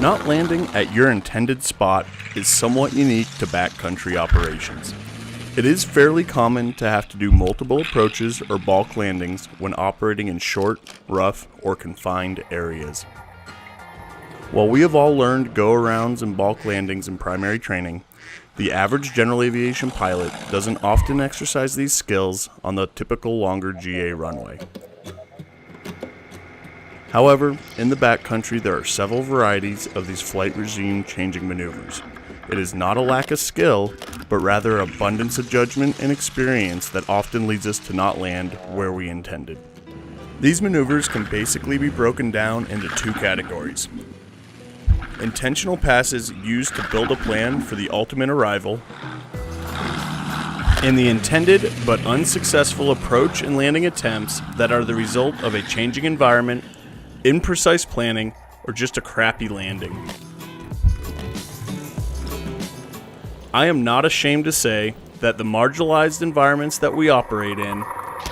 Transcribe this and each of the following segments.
Not landing at your intended spot is somewhat unique to backcountry operations. It is fairly common to have to do multiple approaches or balk landings when operating in short, rough, or confined areas. While we have all learned go-arounds and balk landings in primary training, the average general aviation pilot doesn't often exercise these skills on the typical longer GA runway. However, in the backcountry there are several varieties of these flight regime changing maneuvers. It is not a lack of skill, but rather abundance of judgment and experience that often leads us to not land where we intended. These maneuvers can basically be broken down into two categories. Intentional passes used to build a plan for the ultimate arrival, and the intended but unsuccessful approach and landing attempts that are the result of a changing environment, imprecise planning, or just a crappy landing. I am not ashamed to say that the marginalized environments that we operate in,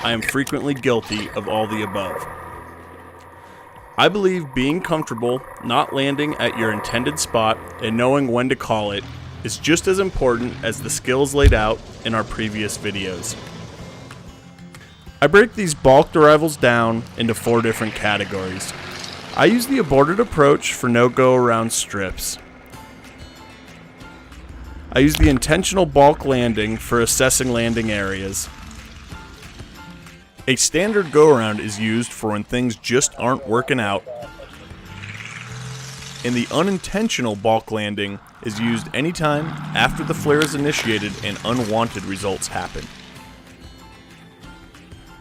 I am frequently guilty of all the above. I believe being comfortable not landing at your intended spot and knowing when to call it is just as important as the skills laid out in our previous videos. I break these balked arrivals down into 4 different categories. I use the aborted approach for no-go around strips. I use the intentional balk landing for assessing landing areas. A standard go-around is used for when things just aren't working out. And the unintentional balk landing is used anytime after the flare is initiated and unwanted results happen.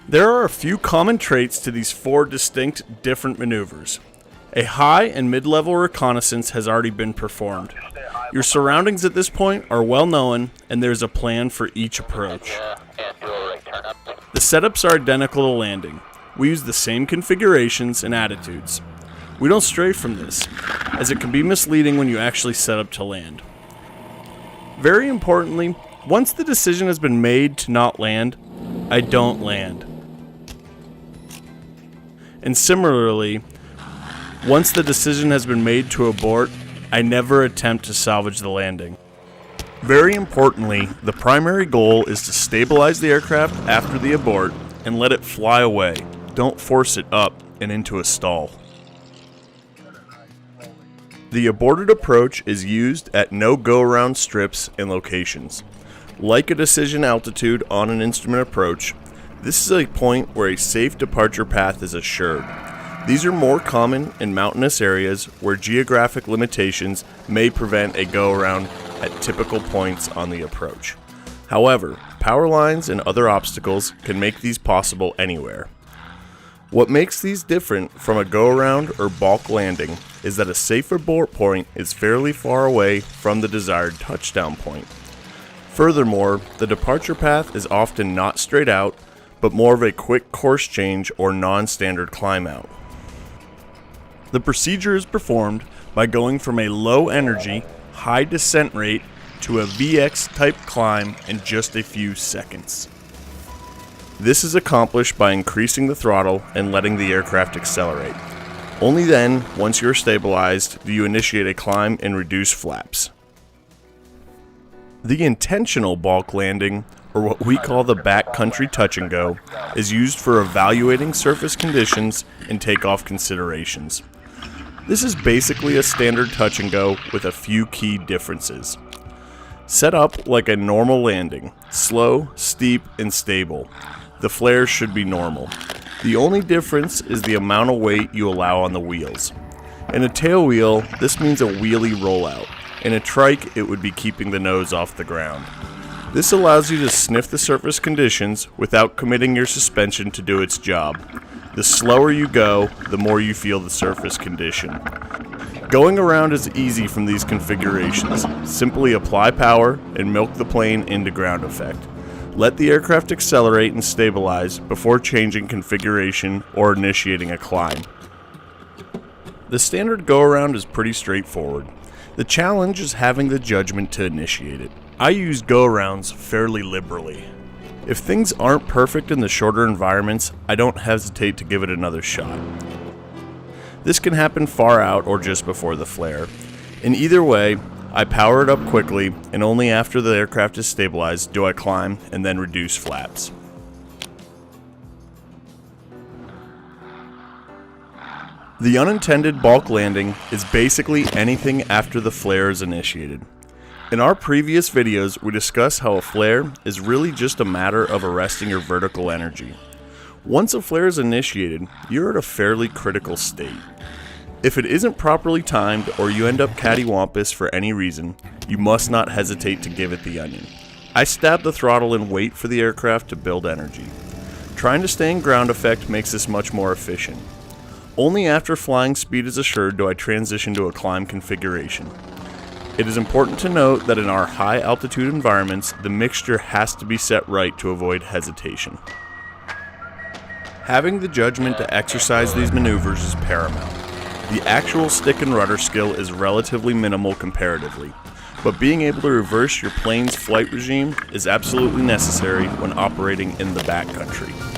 There are a few common traits to these 4 distinct different maneuvers. A high and mid-level reconnaissance has already been performed. Your surroundings at this point are well known, and there's a plan for each approach. The setups are identical to landing. We use the same configurations and attitudes. We don't stray from this, as it can be misleading when you actually set up to land. Very importantly, once the decision has been made to not land, I don't land. And similarly, once the decision has been made to abort, I never attempt to salvage the landing. Very importantly, the primary goal is to stabilize the aircraft after the abort and let it fly away. Don't force it up and into a stall. The aborted approach is used at no-go-around strips and locations. Like a decision altitude on an instrument approach, this is a point where a safe departure path is assured. These are more common in mountainous areas where geographic limitations may prevent a go-around at typical points on the approach. However, power lines and other obstacles can make these possible anywhere. What makes these different from a go-around or balk landing is that a safe abort point is fairly far away from the desired touchdown point. Furthermore, the departure path is often not straight out, but more of a quick course change or non-standard climb out. The procedure is performed by going from a low energy, high descent rate to a VX type climb in just a few seconds. This is accomplished by increasing the throttle and letting the aircraft accelerate. Only then, once you're stabilized, do you initiate a climb and reduce flaps. The intentional balk landing, or what we call the backcountry touch and go, is used for evaluating surface conditions and takeoff considerations. This is basically a standard touch and go with a few key differences. Set up like a normal landing, slow, steep, and stable. The flares should be normal. The only difference is the amount of weight you allow on the wheels. In a tail wheel, this means a wheelie rollout. In a trike, it would be keeping the nose off the ground. This allows you to sniff the surface conditions without committing your suspension to do its job. The slower you go, the more you feel the surface condition. Going around is easy from these configurations. Simply apply power and milk the plane into ground effect. Let the aircraft accelerate and stabilize before changing configuration or initiating a climb. The standard go-around is pretty straightforward. The challenge is having the judgment to initiate it. I use go-arounds fairly liberally. If things aren't perfect in the shorter environments, I don't hesitate to give it another shot. This can happen far out or just before the flare. In either way, I power it up quickly, and only after the aircraft is stabilized do I climb and then reduce flaps. The unintended balk landing is basically anything after the flare is initiated. In our previous videos, we discussed how a flare is really just a matter of arresting your vertical energy. Once a flare is initiated, you're at a fairly critical state. If it isn't properly timed or you end up cattywampus for any reason, you must not hesitate to give it the onion. I stab the throttle and wait for the aircraft to build energy. Trying to stay in ground effect makes this much more efficient. Only after flying speed is assured do I transition to a climb configuration. It is important to note that in our high altitude environments, the mixture has to be set right to avoid hesitation. Having the judgment to exercise these maneuvers is paramount. The actual stick and rudder skill is relatively minimal comparatively, but being able to reverse your plane's flight regime is absolutely necessary when operating in the backcountry.